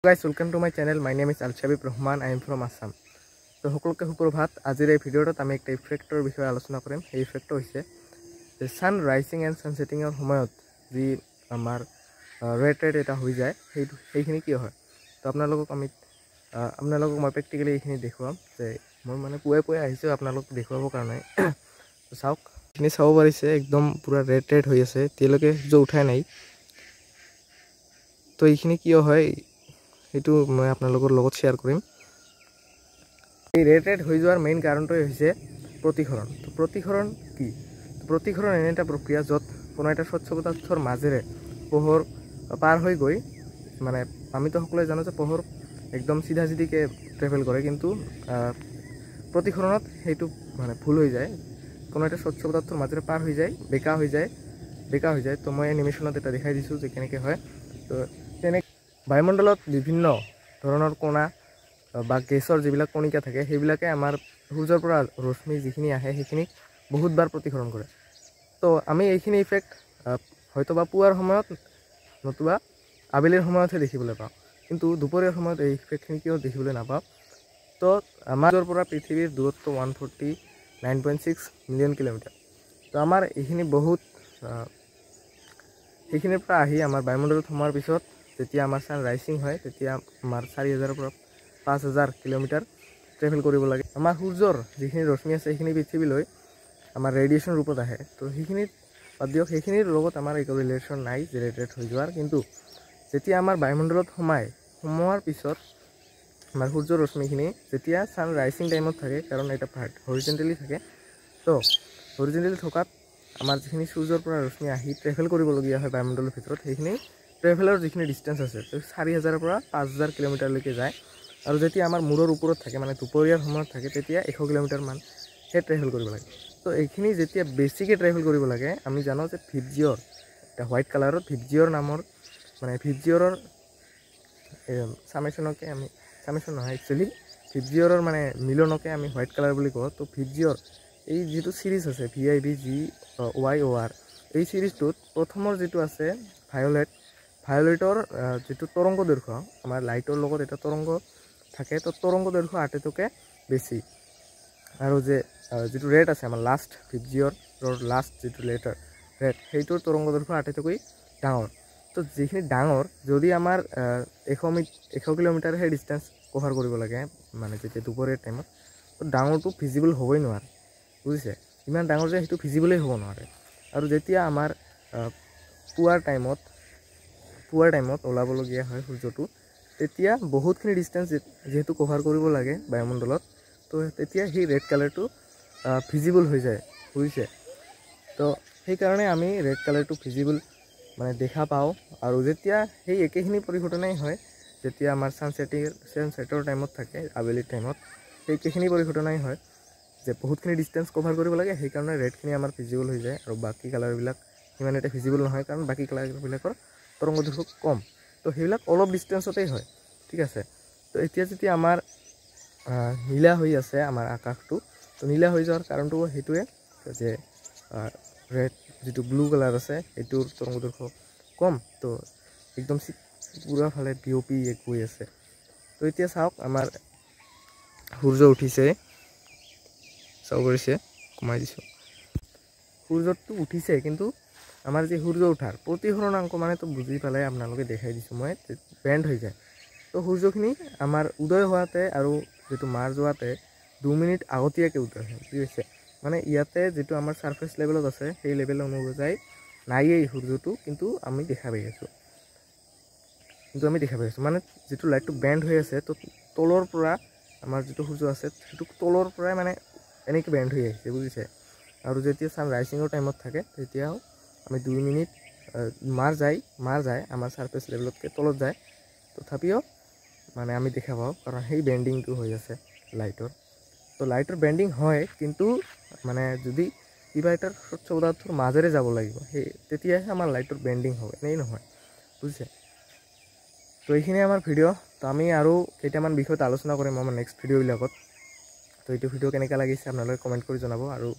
Guys, welcome to my channel. My name is Al-Shabib Rahman. I am from Assam. তো সকলকে সুপ্রভাত। আজিৰ এই ভিডিঅ'টোত আমি একটা ইফেক্টৰ বিষয়ে আলোচনা কৰিম। এই ইফেক্টটো হৈছে যে সান ৰাইজিং এণ্ড সান সেটিংৰ সময়ত যি আমাৰ ৰেড এটা হৈ যায় সেইখিনি কি হয়। তো আপোনালোকক মই প্ৰেক্টিকেলি এইখিনি দেখুৱাম যে মই মানে পুৱাই আহিছোঁ আপোনালোকক দেখুৱাবৰ কাৰণে। তো চাওক, এইখিনি চাব পাৰিছে একদম পুৰা ৰেড হৈ আছে, এতিয়ালৈকে সূৰ্য উঠাই নাই। তো এইখিনি কিয় হয় সেইটো মই আপোনালোকৰ লগত শ্বেয়াৰ কৰিম। এই ৰেড হৈ যোৱাৰ মেইন কাৰণটোৱে হৈছে প্ৰতিসৰণ। তো প্ৰতিসৰণ কি? প্ৰতিসৰণ এনে এটা প্ৰক্ৰিয়া য'ত কোনো এটা স্বচ্ছ পদাৰ্থৰ মাজেৰে পোহৰ পাৰ হৈ গৈ, মানে আমিতো সকলোৱে জানো যে পোহৰ একদম চিধাচিধিকৈ ট্ৰেভেল কৰে, কিন্তু প্ৰতিসৰণত সেইটো মানে ভুল হৈ যায়। কোনো এটা স্বচ্ছ পদাৰ্থৰ মাজেৰে পাৰ হৈ যায়, বেকা হৈ যায়। তো মই এনিমেশ্যনত এটা দেখাই দিছোঁ যে কেনেকৈ হয়। তো তেনেকৈ বায়ুমণ্ডলত বিভিন্ন ধৰণৰ কণা বা গেছৰ যিবিলাক কণিকা থাকে সেইবিলাকে আমাৰ সূৰ্যৰ পৰা ৰশ্মি যিখিনি আহে সেইখিনি বহুতবাৰ প্ৰতিসৰণ কৰে। তো আমি এইখিনি ইফেক্ট হয়তোবা পুৱাৰ সময়ত নতুবা আবেলিৰ সময়তহে দেখিবলৈ পাওঁ, কিন্তু দুপৰীয়াৰ সময়ত এই ইফেক্টখিনি কিয় দেখিবলৈ নাপাওঁ। তো আমাৰ পৰা পৃথিৱীৰ দূৰত্ব 149.6 মিলিয়ন কিলোমিটাৰ। তো আমাৰ এইখিনি বহুত সেইখিনিৰ পৰা আহি আমাৰ বায়ুমণ্ডলত সোমোৱাৰ পিছত যেতিয়া আমাৰ সান ৰাইজিং হয় তেতিয়া আমাৰ 4000 পৰা 5000 কিলোমিটাৰ ট্ৰেভেল কৰিব লাগে। আমাৰ সূৰ্যৰ যিখিনি ৰশ্মি আছে সেইখিনি পৃথিৱীলৈ আমাৰ ৰেডিয়েশ্যন ৰূপত আহে। তো সেইখিনিত বাদ দিয়ক, সেইখিনিৰ লগত আমাৰ একো ৰিলেশ্যন নাই যে ৰেড হৈ যোৱাৰ। কিন্তু যেতিয়া আমাৰ বায়ুমণ্ডলত সোমোৱাৰ পিছত আমাৰ সূৰ্যৰ ৰশ্মিখিনি যেতিয়া সান ৰাইজিং টাইমত থাকে, কাৰণ এটা হৰিজেণ্টেলি থাকে, তো হৰিজেণ্টেলি থকাত আমাৰ যিখিনি সূৰ্যৰ পৰা ৰশ্মি আহি ট্ৰেভেল কৰিবলগীয়া হয় বায়ুমণ্ডলৰ ভিতৰত, সেইখিনি ট্ৰেভেলৰ যিখিনি ডিষ্টেঞ্চ আছে 4000 পৰা 5000 কিলোমিটাৰলৈকে যায়। আৰু যেতিয়া আমাৰ মূৰৰ ওপৰত থাকে, মানে দুপৰীয়াৰ সময়ত থাকে, তেতিয়া 100 কিলোমিটাৰ মান ট্ৰেভেল কৰিব লাগে। তো এইখিনি যেতিয়া বেছিকৈ ট্ৰেভেল কৰিব লাগে, আমি জানো যে ভিপজিঅ'ৰ এটা হোৱাইট কালাৰত ভিপজিঅ'ৰ নামৰ, মানে ভিপজিঅ'ৰৰ চামেশ্যন নহয়, একচুৱেলি ভিপজিঅ'ৰৰ মানে মিলনকে আমি হোৱাইট কালাৰ বুলি কওঁ। তো ভিপজিঅ'ৰ এই যিটো ছিৰিজ আছে VIVGYOR, এই ছিৰিজটোত প্ৰথমৰ যিটো আছে ভায়লেটৰ যিটো তৰংগ দৈৰ্ঘ্য, আমাৰ লাইটৰ লগত এটা তৰংগ থাকে, তো তৰংগ দৈৰ্ঘ্য আটাইতকৈ বেছি। আৰু যিটো ৰেড আছে আমাৰ লাষ্ট ভিপজিঅ'ৰ লাষ্ট যিটো লেটাৰ ৰেড, সেইটোৰ তৰংগ দৈৰ্ঘ্য আটাইতকৈ ডাঙৰ। তো যিখিনি ডাঙৰ, যদি আমাৰ 100 কিলোমিটাৰ সেই ডিষ্টেঞ্চ কভাৰ কৰিব লাগে, মানে যেতিয়া দুপৰীয়াৰ টাইমত, তো ডাঙৰটো ভিজিবল হ'বই নোৱাৰে, বুজিছে? ইমান ডাঙৰ যে সেইটো ভিজিবলেই হ'ব নোৱাৰে। আৰু যেতিয়া আমাৰ পুৱাৰ টাইমত ওলাবলগীয়া হয় সূৰ্যটো, তেতিয়া বহুতখিনি ডিষ্টেঞ্চ যিহেতু কভাৰ কৰিব লাগে বায়ুমণ্ডলত, তো তেতিয়া সেই ৰেড কালাৰটো ভিজিবল হৈ যায়, বুজিছে? তো সেইকাৰণে আমি ৰেড কালাৰটো ভিজিবল মানে দেখা পাওঁ। আৰু যেতিয়া সেই একেখিনি পৰিঘটনাই হয় যেতিয়া আমাৰ ছানছেটৰ টাইমত থাকে, আবেলিৰ টাইমত, সেই একেখিনি পৰিঘটনাই হয় যে বহুতখিনি ডিষ্টেঞ্চ কভাৰ কৰিব লাগে, সেইকাৰণে ৰেডখিনি আমাৰ ভিজিবল হৈ যায়। আৰু বাকী কালাৰবিলাক সিমান এটা ভিজিবল নহয়, কাৰণ বাকী কালাৰবিলাকৰ তৰংগ দৈৰ্ঘ্য কম। তো সেইবিলাক অলপ ডিষ্টেঞ্চতেই হয়, ঠিক আছে? তো এতিয়া যেতিয়া আমাৰ নীলা হৈ আছে আমাৰ আকাশটো, তো নীলা হৈ যোৱাৰ কাৰণটো সেইটোৱে যে ৰেড যিটো ব্লু কালাৰ আছে সেইটোৰ তৰংগ দৈৰ্ঘ্য কম, তো একদম পুৰা ফালে বিয়পি গৈ আছে। তো এতিয়া চাওক, আমাৰ সূৰ্য উঠিছে, চাব পাৰিছে, কমাই দিছোঁ, সূৰ্যটো উঠিছে, কিন্তু আমাৰ যি সূৰ্য উঠাৰ প্ৰতিসৰণাংক মানেতো বুজি পালে আপোনালোকে দেখাই দিছোঁ মই, বেণ্ড হৈ যায়। তো সূৰ্যখিনি আমাৰ উদয় হোৱাতে আৰু যিটো মাৰ যোৱাতে 2 মিনিট আগতীয়াকৈ উদয় হয়, ঠিক আছে? মানে ইয়াতে যিটো আমাৰ ছাৰ্ফেচ লেভেলত আছে সেই লেভেল অনুযায়ী নায়েই সূৰ্যটো, কিন্তু আমি দেখা পাই আছোঁ, মানে যিটো লাইটটো বেণ্ড হৈ আছে। তো তলৰ পৰা আমাৰ যিটো সূৰ্য আছে সেইটো তলৰ পৰাই মানে এনেকৈ বেণ্ড হৈ আহিছে, বুজিছে? আৰু যেতিয়া সান ৰাইজিঙৰ টাইমত থাকে তেতিয়াও আমি 2 মিনিট মাৰ যায় আমাৰ ছাৰ্ফেচ লেভেলতকৈ তলত যায়, তথাপিও মানে আমি দেখা পাওঁ, কাৰণ সেই বেণ্ডিংটো হৈ আছে লাইটৰ। তো লাইটৰ বেণ্ডিং হয়, কিন্তু মানে যদি কিবা এটা স্বচ্ছ পদাৰ্থৰ মাজেৰে যাব লাগিব, তেতিয়াহে আমাৰ লাইটৰ বেণ্ডিং হ'ব, এনেই নহয়, বুজিছে? তো এইখিনিয়ে আমাৰ ভিডিঅ'। তো আমি আৰু কেইটামান বিষয়ত আলোচনা কৰিম আমাৰ নেক্সট ভিডিঅ'বিলাকত। তো এইটো ভিডিঅ' কেনেকুৱা লাগিছে আপোনালোকে কমেণ্ট কৰি জনাব। আৰু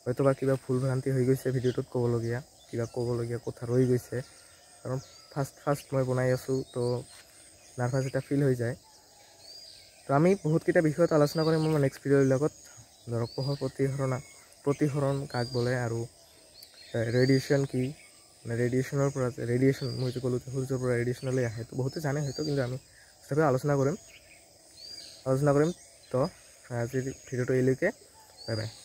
হয়তোবা কিবা ভুল ভ্ৰান্তি হৈ গৈছে ভিডিঅ'টোত, ক'বলগীয়া কথা ৰৈ গৈছে, কাৰণ ফাৰ্ষ্ট মই বনাই আছোঁ। তো নাৰ্ভাছ এটা ফিল হৈ যায়। তো আমি বহুতকেইটা বিষয়ত আলোচনা কৰিম মোৰ নেক্সট ভিডিঅ'বিলাকত। ধৰক পোহৰ প্ৰতিসৰণ কাক বোলে, আৰু ৰেডিয়েশ্যন কি, মানে ৰেডিয়েশ্যনৰ পৰা ৰেডিয়েশ্যন মই যে ক'লোঁ সূৰ্যৰ পৰা ৰেডিয়েশ্যনলৈ আহে, তো বহুতে জানে হয়তো, কিন্তু আমি তথাপিও আলোচনা কৰিম। তো আজিৰ ভিডিঅ'টো এইলৈকে, বাই বাই।